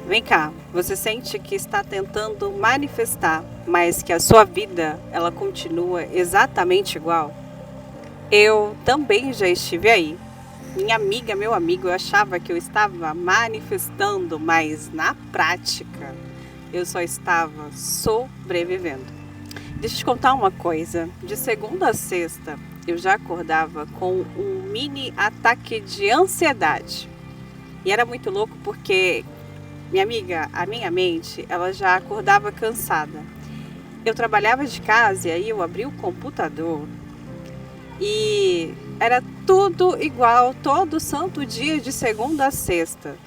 Vem cá, você sente que está tentando manifestar, mas que a sua vida ela continua exatamente igual? Eu também já estive aí. Minha amiga, meu amigo, eu achava que eu estava manifestando, mas na prática eu só estava sobrevivendo. Deixa eu te contar uma coisa. De segunda a sexta eu já acordava com um mini ataque de ansiedade. E era muito louco porque minha amiga, a minha mente, ela já acordava cansada. Eu trabalhava de casa e aí eu abri o computador e era tudo igual todo santo dia de segunda a sexta.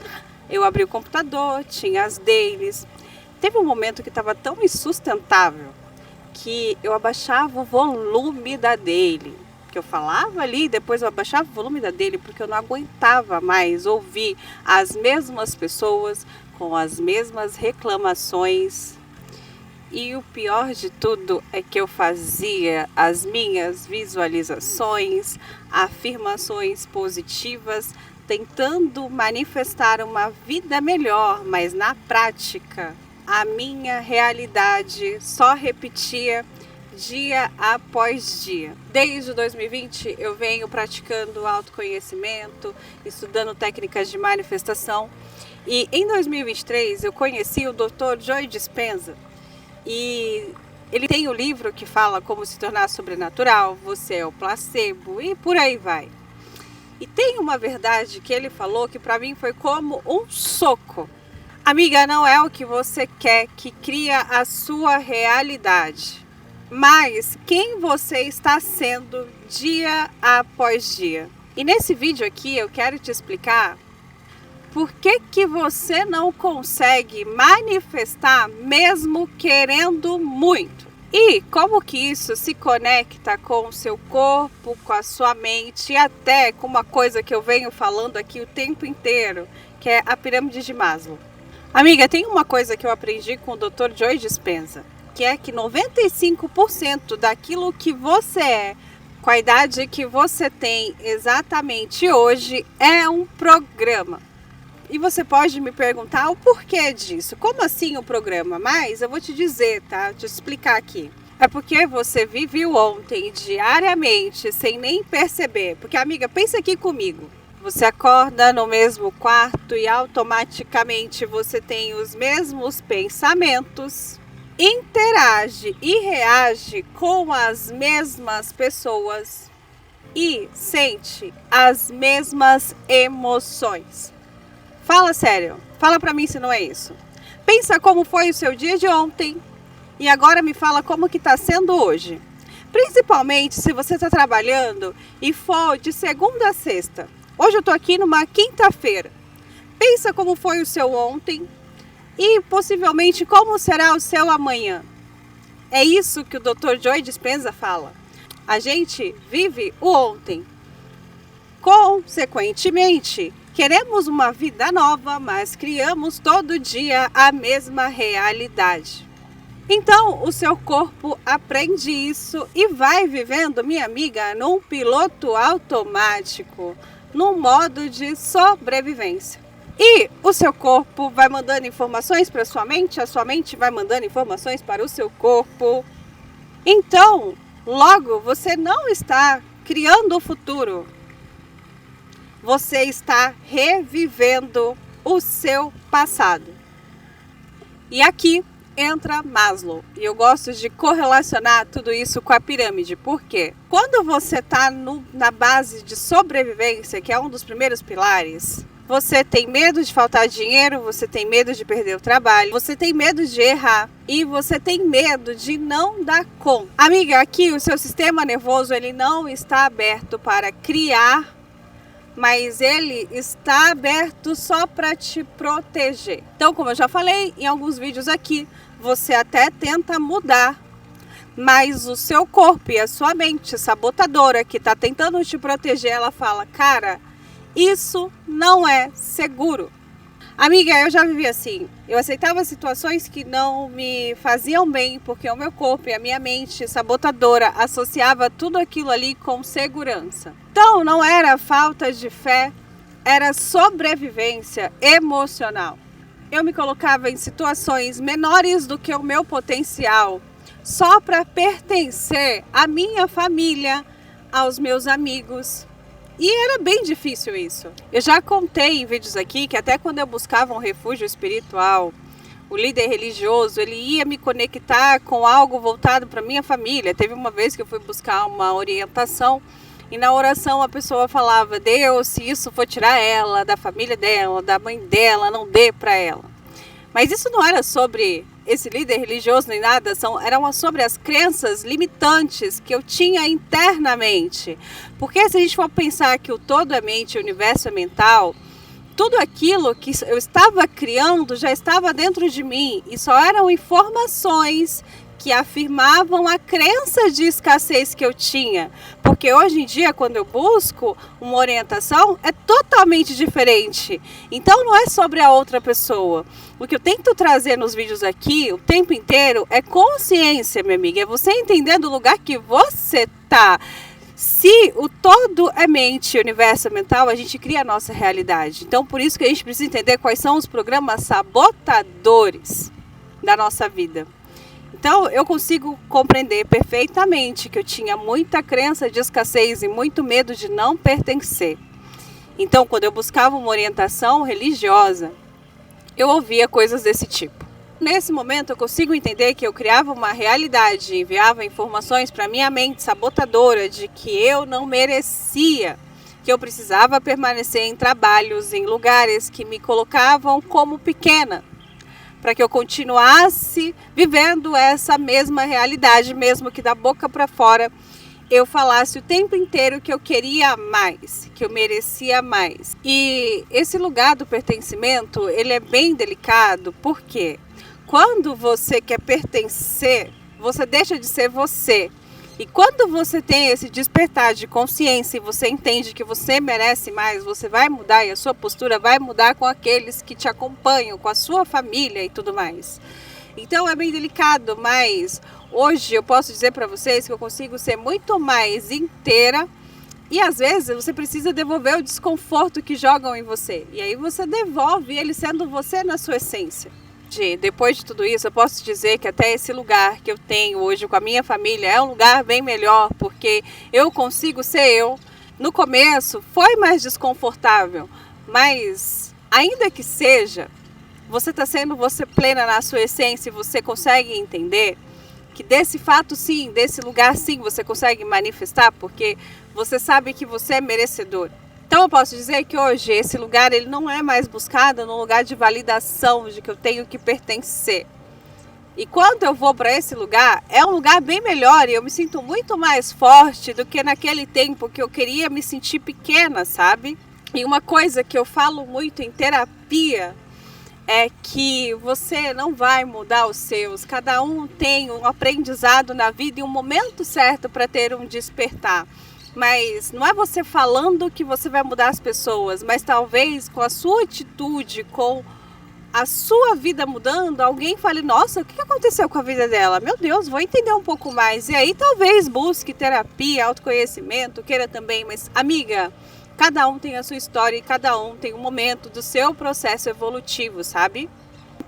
Eu abri o computador, tinha as dailies. Teve um momento que estava tão insustentável que eu abaixava o volume da daily. Que eu falava ali, depois eu abaixava o volume da daily porque eu não aguentava mais ouvir as mesmas pessoas com as mesmas reclamações. E o pior de tudo é que eu fazia as minhas visualizações, afirmações positivas, tentando manifestar uma vida melhor, mas na prática, a minha realidade só repetia dia após dia. Desde 2020 eu venho praticando autoconhecimento, estudando técnicas de manifestação e em 2023 eu conheci o Dr. Joe Dispenza. E ele tem o livro que fala como se tornar sobrenatural, você é o placebo e por aí vai. E tem uma verdade que ele falou que para mim foi como um soco. Amiga, não é o que você quer que cria a sua realidade, mas quem você está sendo dia após dia. E nesse vídeo aqui eu quero te explicar por que você não consegue manifestar mesmo querendo muito? E como que isso se conecta com o seu corpo, com a sua mente e até com uma coisa que eu venho falando aqui o tempo inteiro, que é a pirâmide de Maslow. Amiga, tem uma coisa que eu aprendi com o Dr. Joe Dispenza, que é que 95% daquilo que você é, com a idade que você tem exatamente hoje, é um programa. E você pode me perguntar o porquê disso. Como assim o programa? Mas eu vou te dizer, tá? Vou te explicar aqui. É porque você viveu ontem diariamente sem nem perceber. Porque, amiga, pensa aqui comigo. Você acorda no mesmo quarto e automaticamente você tem os mesmos pensamentos, interage e reage com as mesmas pessoas e sente as mesmas emoções. Fala sério, fala pra mim se não é isso. Pensa como foi o seu dia de ontem e agora me fala como que tá sendo hoje. Principalmente se você está trabalhando e for de segunda a sexta. Hoje eu tô aqui numa quinta-feira. Pensa como foi o seu ontem e possivelmente como será o seu amanhã. É isso que o Dr. Joe Dispenza fala. A gente vive o ontem. Consequentemente, queremos uma vida nova, mas criamos todo dia a mesma realidade. Então, o seu corpo aprende isso e vai vivendo, minha amiga, num piloto automático, num modo de sobrevivência. E o seu corpo vai mandando informações para a sua sua mente vai mandando informações para o seu corpo. Então, logo, você não está criando o futuro. Você está revivendo o seu passado. E aqui entra Maslow. E eu gosto de correlacionar tudo isso com a pirâmide. Por quê? Quando você está na base de sobrevivência, que é um dos primeiros pilares, você tem medo de faltar dinheiro, você tem medo de perder o trabalho, você tem medo de errar e você tem medo de não dar conta. Amiga, aqui o seu sistema nervoso ele não está aberto para criar, mas ele está aberto só para te proteger. Então, como eu já falei em alguns vídeos aqui, você até tenta mudar, mas o seu corpo e a sua mente sabotadora que está tentando te proteger, ela fala, cara, isso não é seguro. Amiga, eu já vivi assim. Eu aceitava situações que não me faziam bem, porque o meu corpo e a minha mente sabotadora associava tudo aquilo ali com segurança. Então, não era falta de fé, era sobrevivência emocional. Eu me colocava em situações menores do que o meu potencial, só para pertencer à minha família, aos meus amigos. E era bem difícil isso. Eu já contei em vídeos aqui que até quando eu buscava um refúgio espiritual, o líder religioso, ele ia me conectar com algo voltado para minha família. Teve uma vez que eu fui buscar uma orientação e na oração a pessoa falava: Deus, se isso for tirar ela da família dela, da mãe dela, não dê para ela. Mas isso não era sobre esse líder religioso nem nada, eram sobre as crenças limitantes que eu tinha internamente. Porque se a gente for pensar que o todo é mente, o universo é mental, tudo aquilo que eu estava criando já estava dentro de mim e só eram informações que afirmavam a crença de escassez que eu tinha. Porque hoje em dia, quando eu busco uma orientação, é totalmente diferente. Então não é sobre a outra pessoa. O que eu tento trazer nos vídeos aqui, o tempo inteiro, é consciência, minha amiga. É você entender do lugar que você está. Se o todo é mente, o universo é mental, a gente cria a nossa realidade. Então, por isso que a gente precisa entender quais são os programas sabotadores da nossa vida. Então, eu consigo compreender perfeitamente que eu tinha muita crença de escassez e muito medo de não pertencer. Então, quando eu buscava uma orientação religiosa, eu ouvia coisas desse tipo. Nesse momento, eu consigo entender que eu criava uma realidade, enviava informações para minha mente sabotadora de que eu não merecia, que eu precisava permanecer em trabalhos, em lugares que me colocavam como pequena, para que eu continuasse vivendo essa mesma realidade, mesmo que da boca para fora eu falasse o tempo inteiro que eu queria mais, que eu merecia mais. E esse lugar do pertencimento, ele é bem delicado, porque quando você quer pertencer, você deixa de ser você. E quando você tem esse despertar de consciência e você entende que você merece mais, você vai mudar e a sua postura vai mudar com aqueles que te acompanham, com a sua família e tudo mais. Então é bem delicado, mas hoje eu posso dizer para vocês que eu consigo ser muito mais inteira e às vezes você precisa devolver o desconforto que jogam em você. E aí você devolve ele sendo você na sua essência. Depois de tudo isso, eu posso dizer que até esse lugar que eu tenho hoje com a minha família é um lugar bem melhor, porque eu consigo ser eu. No começo foi mais desconfortável, mas ainda que seja, você está sendo você plena na sua essência e você consegue entender que desse fato sim, desse lugar sim, você consegue manifestar, porque você sabe que você é merecedor. Então eu posso dizer que hoje esse lugar ele não é mais buscado no lugar de validação, de que eu tenho que pertencer. E quando eu vou para esse lugar, é um lugar bem melhor e eu me sinto muito mais forte do que naquele tempo que eu queria me sentir pequena, sabe? E uma coisa que eu falo muito em terapia é que você não vai mudar os seus. Cada um tem um aprendizado na vida e um momento certo para ter um despertar. Mas não é você falando que você vai mudar as pessoas, mas talvez com a sua atitude, com a sua vida mudando, alguém fale: nossa, o que aconteceu com a vida dela? Meu Deus, vou entender um pouco mais. E aí talvez busque terapia, autoconhecimento, queira também. Mas amiga, cada um tem a sua história e cada um tem um momento do seu processo evolutivo, sabe?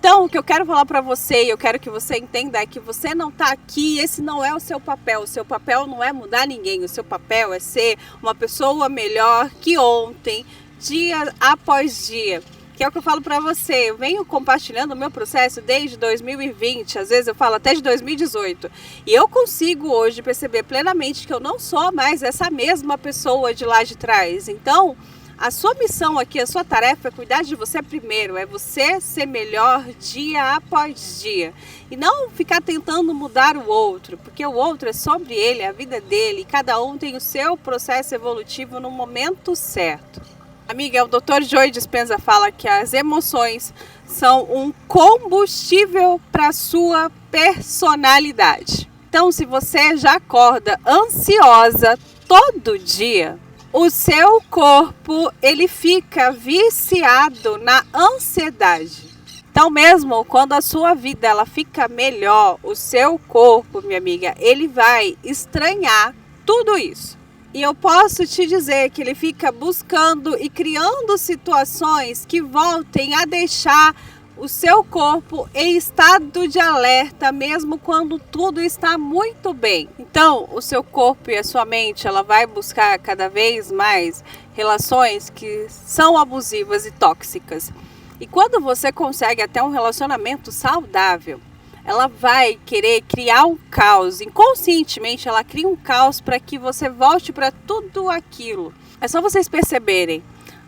Então, o que eu quero falar para você e eu quero que você entenda é que você não está aqui, esse não é o seu papel. O seu papel não é mudar ninguém, o seu papel é ser uma pessoa melhor que ontem, dia após dia. Que é o que eu falo para você, eu venho compartilhando o meu processo desde 2020, às vezes eu falo até de 2018. E eu consigo hoje perceber plenamente que eu não sou mais essa mesma pessoa de lá de trás. Então, a sua missão aqui, a sua tarefa é cuidar de você primeiro, é você ser melhor dia após dia. E não ficar tentando mudar o outro, porque o outro é sobre ele, é a vida dele, e cada um tem o seu processo evolutivo no momento certo. Amiga, o Dr. Joe Dispenza fala que as emoções são um combustível para a sua personalidade. Então, se você já acorda ansiosa todo dia, o seu corpo ele fica viciado na ansiedade. Então mesmo quando a sua vida ela fica melhor, o seu corpo, minha amiga, ele vai estranhar tudo isso. E eu posso te dizer que ele fica buscando e criando situações que voltem a deixar o seu corpo em estado de alerta, mesmo quando tudo está muito bem. Então, o seu corpo e a sua mente, ela vai buscar cada vez mais relações que são abusivas e tóxicas. E quando você consegue até um relacionamento saudável, ela vai querer criar um caos. Inconscientemente, ela cria um caos para que você volte para tudo aquilo. É só vocês perceberem.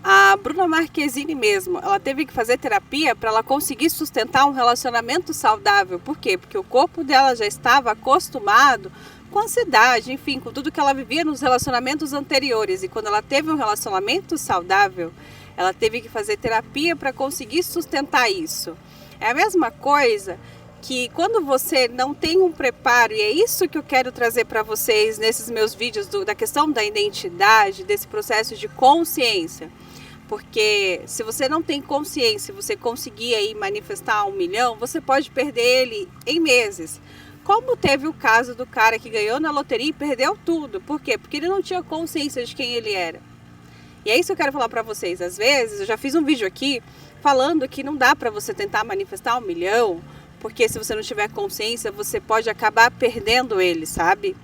A Bruna Marquezine mesmo, ela teve que fazer terapia para ela conseguir sustentar um relacionamento saudável. Por quê? Porque o corpo dela já estava acostumado com ansiedade, enfim, com tudo que ela vivia nos relacionamentos anteriores. E quando ela teve um relacionamento saudável, ela teve que fazer terapia para conseguir sustentar isso. É a mesma coisa que quando você não tem um preparo, e é isso que eu quero trazer para vocês nesses meus vídeos da questão da identidade, desse processo de consciência. Porque se você não tem consciência, você conseguir aí manifestar 1 milhão, você pode perder ele em meses. Como teve o caso do cara que ganhou na loteria e perdeu tudo. Por quê? Porque ele não tinha consciência de quem ele era. E é isso que eu quero falar para vocês. Às vezes, eu já fiz um vídeo aqui falando que não dá para você tentar manifestar 1 milhão, porque se você não tiver consciência, você pode acabar perdendo ele, sabe?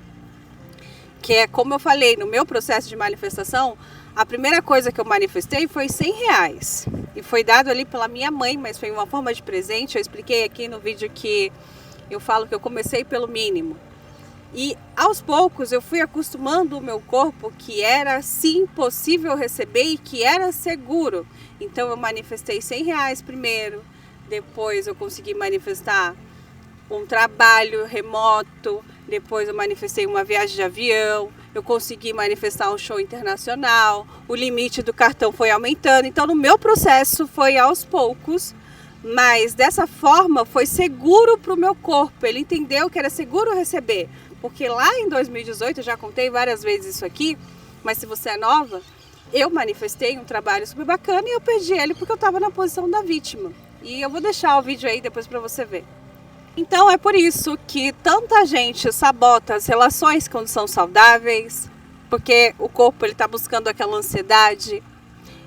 Que é como eu falei, no meu processo de manifestação, a primeira coisa que eu manifestei foi R$100. E foi dado ali pela minha mãe, mas foi uma forma de presente. Eu expliquei aqui no vídeo que eu falo que eu comecei pelo mínimo. E aos poucos eu fui acostumando o meu corpo que era sim possível receber e que era seguro. Então eu manifestei R$100 primeiro, depois eu consegui manifestar um trabalho remoto, depois eu manifestei uma viagem de avião, eu consegui manifestar um show internacional, o limite do cartão foi aumentando. Então no meu processo foi aos poucos, mas dessa forma foi seguro para o meu corpo, ele entendeu que era seguro receber. Porque lá em 2018, eu já contei várias vezes isso aqui, mas se você é nova, eu manifestei um trabalho super bacana e eu perdi ele porque eu estava na posição da vítima. E eu vou deixar o vídeo aí depois para você ver. Então é por isso que tanta gente sabota as relações quando são saudáveis, porque o corpo ele está buscando aquela ansiedade.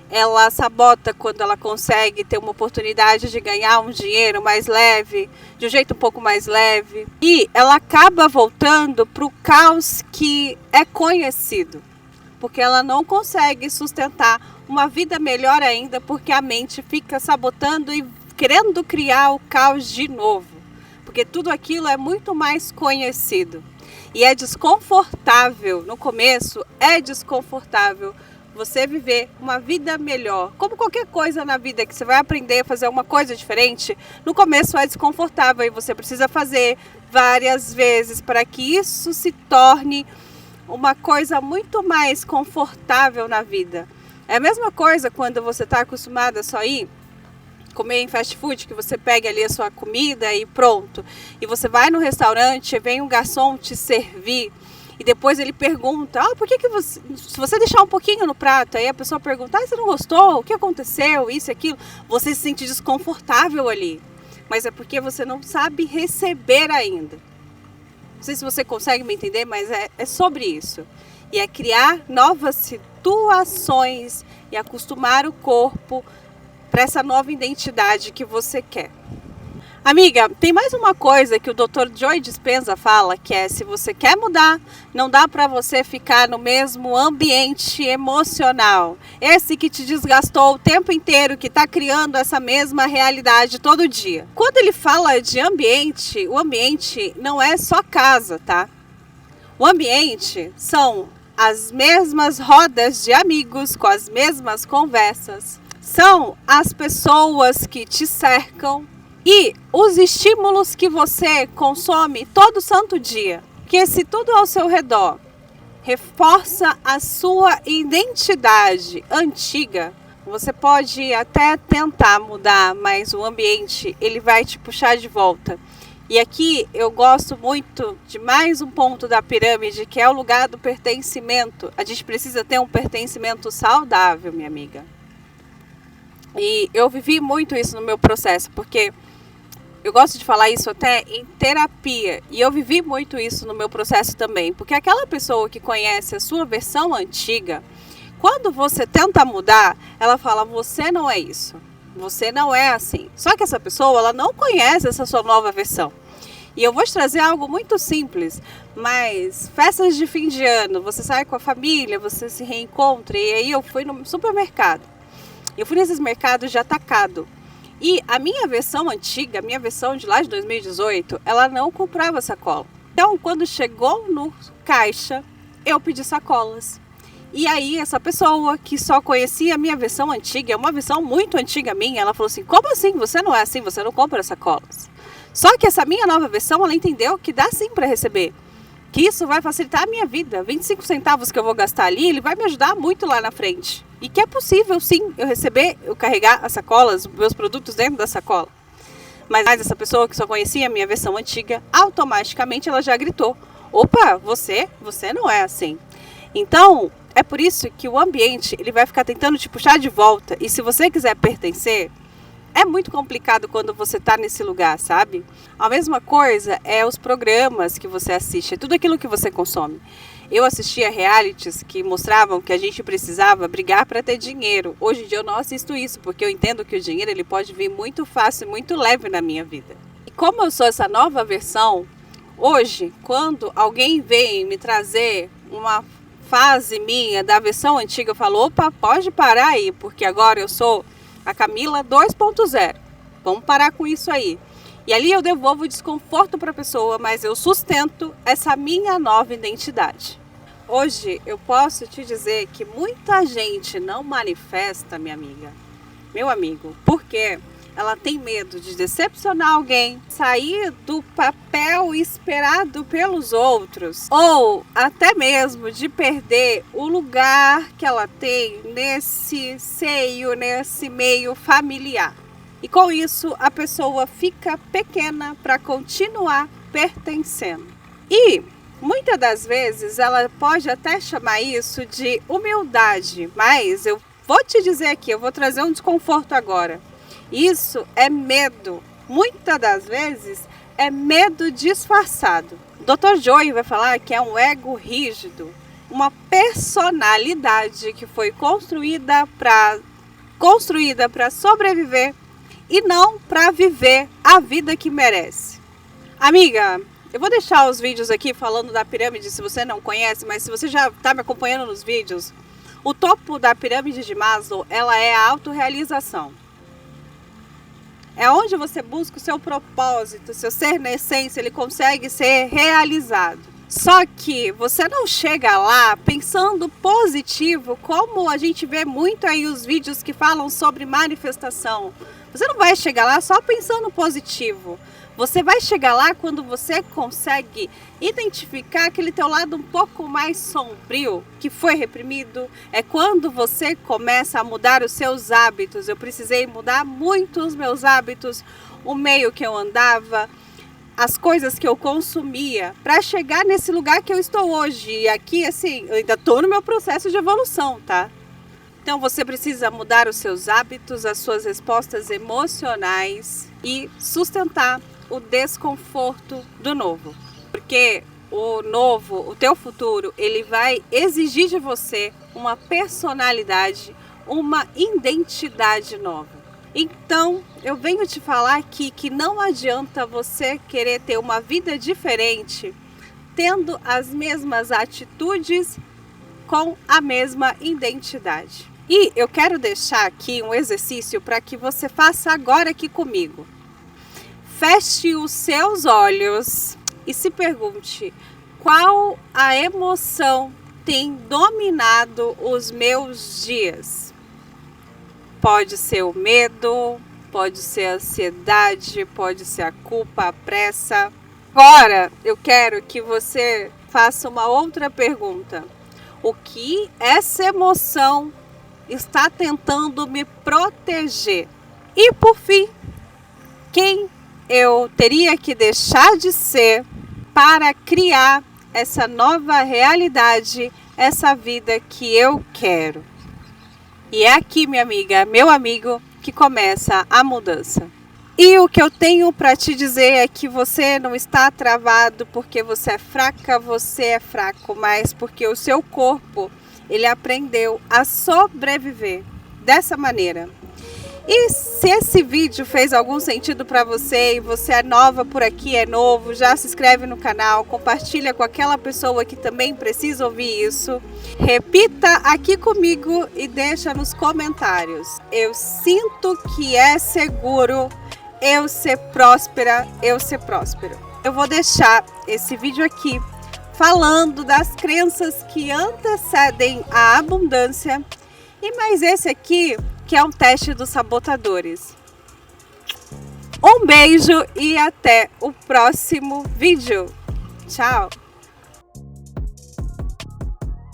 Ela sabota quando ela consegue ter uma oportunidade de ganhar um dinheiro mais leve, de um jeito um pouco mais leve. E ela acaba voltando para o caos que é conhecido, porque ela não consegue sustentar uma vida melhor ainda, porque a mente fica sabotando e querendo criar o caos de novo, porque tudo aquilo é muito mais conhecido. E é desconfortável, no começo é desconfortável você viver uma vida melhor. Como qualquer coisa na vida que você vai aprender a fazer uma coisa diferente, no começo é desconfortável e você precisa fazer várias vezes para que isso se torne uma coisa muito mais confortável na vida. É a mesma coisa quando você está acostumado a só ir comer em fast food, que você pega ali a sua comida e pronto. E você vai no restaurante, vem um garçom te servir. E depois ele pergunta, por que você... Se você deixar um pouquinho no prato, aí a pessoa pergunta, você não gostou? O que aconteceu? Isso e aquilo. Você se sente desconfortável ali. Mas é porque você não sabe receber ainda. Não sei se você consegue me entender, mas é sobre isso. E é criar novas situações e acostumar o corpo para essa nova identidade que você quer. Amiga, tem mais uma coisa que o Dr. Joe Dispenza fala, que é se você quer mudar, não dá para você ficar no mesmo ambiente emocional. Esse que te desgastou o tempo inteiro, que está criando essa mesma realidade todo dia. Quando ele fala de ambiente, o ambiente não é só casa, tá? O ambiente são as mesmas rodas de amigos, com as mesmas conversas. São as pessoas que te cercam. E os estímulos que você consome todo santo dia, que se tudo ao seu redor reforça a sua identidade antiga, você pode até tentar mudar, mas o ambiente ele vai te puxar de volta. E aqui eu gosto muito de mais um ponto da pirâmide, que é o lugar do pertencimento. A gente precisa ter um pertencimento saudável, minha amiga. E eu vivi muito isso no meu processo, porque eu gosto de falar isso até em terapia, e eu vivi muito isso no meu processo também, porque aquela pessoa que conhece a sua versão antiga, quando você tenta mudar, ela fala, você não é isso, você não é assim. Só que essa pessoa, ela não conhece essa sua nova versão. E eu vou te trazer algo muito simples, mas festas de fim de ano, você sai com a família, você se reencontra, e aí eu fui no supermercado. Eu fui nesses mercados de atacado. E a minha versão antiga, a minha versão de lá de 2018, ela não comprava sacola. Então, quando chegou no caixa, eu pedi sacolas. E aí, essa pessoa que só conhecia a minha versão antiga, é uma versão muito antiga minha, ela falou assim, como assim? Você não é assim, você não compra sacolas. Só que essa minha nova versão, ela entendeu que dá sim para receber. Que isso vai facilitar a minha vida. 25 centavos que eu vou gastar ali, ele vai me ajudar muito lá na frente. E que é possível sim eu receber, eu carregar as sacolas, meus produtos dentro da sacola. Mas essa pessoa que só conhecia a minha versão antiga, automaticamente ela já gritou, opa, você não é assim. Então, é por isso que o ambiente, ele vai ficar tentando te puxar de volta. E se você quiser pertencer, é muito complicado quando você está nesse lugar, sabe? A mesma coisa é os programas que você assiste, é tudo aquilo que você consome. Eu assistia realities que mostravam que a gente precisava brigar para ter dinheiro. Hoje em dia eu não assisto isso, porque eu entendo que o dinheiro ele pode vir muito fácil e muito leve na minha vida. E como eu sou essa nova versão, hoje, quando alguém vem me trazer uma fase minha da versão antiga, eu falo, opa, pode parar aí, porque agora eu sou a Camila 2.0. Vamos parar com isso aí. E ali eu devolvo o desconforto para a pessoa, mas eu sustento essa minha nova identidade. Hoje eu posso te dizer que muita gente não manifesta, minha amiga, meu amigo, porque ela tem medo de decepcionar alguém, sair do papel esperado pelos outros, ou até mesmo de perder o lugar que ela tem nesse seio, nesse meio familiar. E com isso a pessoa fica pequena para continuar pertencendo. E muitas das vezes ela pode até chamar isso de humildade, mas eu vou te dizer aqui, eu vou trazer um desconforto agora. Isso é medo. Muitas das vezes é medo disfarçado. O Dr. Joey vai falar que é um ego rígido, uma personalidade que foi construída para sobreviver e não para viver a vida que merece. Amiga, eu vou deixar os vídeos aqui falando da pirâmide se você não conhece, mas se você já está me acompanhando nos vídeos, o topo da pirâmide de Maslow, ela é a autorrealização. É onde você busca o seu propósito, seu ser na essência, ele consegue ser realizado. Só que você não chega lá pensando positivo, como a gente vê muito aí os vídeos que falam sobre manifestação. Você não vai chegar lá só pensando positivo. Você vai chegar lá quando você consegue identificar aquele teu lado um pouco mais sombrio, que foi reprimido. É quando você começa a mudar os seus hábitos. Eu precisei mudar muito os meus hábitos, o meio que eu andava, as coisas que eu consumia, para chegar nesse lugar que eu estou hoje. E aqui, assim, eu ainda estou no meu processo de evolução, tá? Então você precisa mudar os seus hábitos, as suas respostas emocionais e sustentar o desconforto do novo. Porque o novo, o teu futuro, ele vai exigir de você uma personalidade, uma identidade nova. Então, eu venho te falar aqui que não adianta você querer ter uma vida diferente, tendo as mesmas atitudes com a mesma identidade. E eu quero deixar aqui um exercício para que você faça agora aqui comigo. Feche os seus olhos e se pergunte: qual a emoção tem dominado os meus dias? Pode ser o medo, pode ser a ansiedade, pode ser a culpa, a pressa. Agora eu quero que você faça uma outra pergunta. O que essa emoção está tentando me proteger? E por fim, quem eu teria que deixar de ser para criar essa nova realidade, essa vida que eu quero? E é aqui, minha amiga, meu amigo, que começa a mudança. E o que eu tenho para te dizer é que você não está travado porque você é fraca, você é fraco, mas porque o seu corpo, ele aprendeu a sobreviver dessa maneira. E se esse vídeo fez algum sentido para você e você é nova por aqui, é novo, já se inscreve no canal, compartilha com aquela pessoa que também precisa ouvir isso. Repita aqui comigo e deixa nos comentários. Eu sinto que é seguro eu ser próspera, eu ser próspero. Eu vou deixar esse vídeo aqui falando das crenças que antecedem a abundância e mais esse aqui que é um teste dos sabotadores. Um beijo e até o próximo vídeo. Tchau!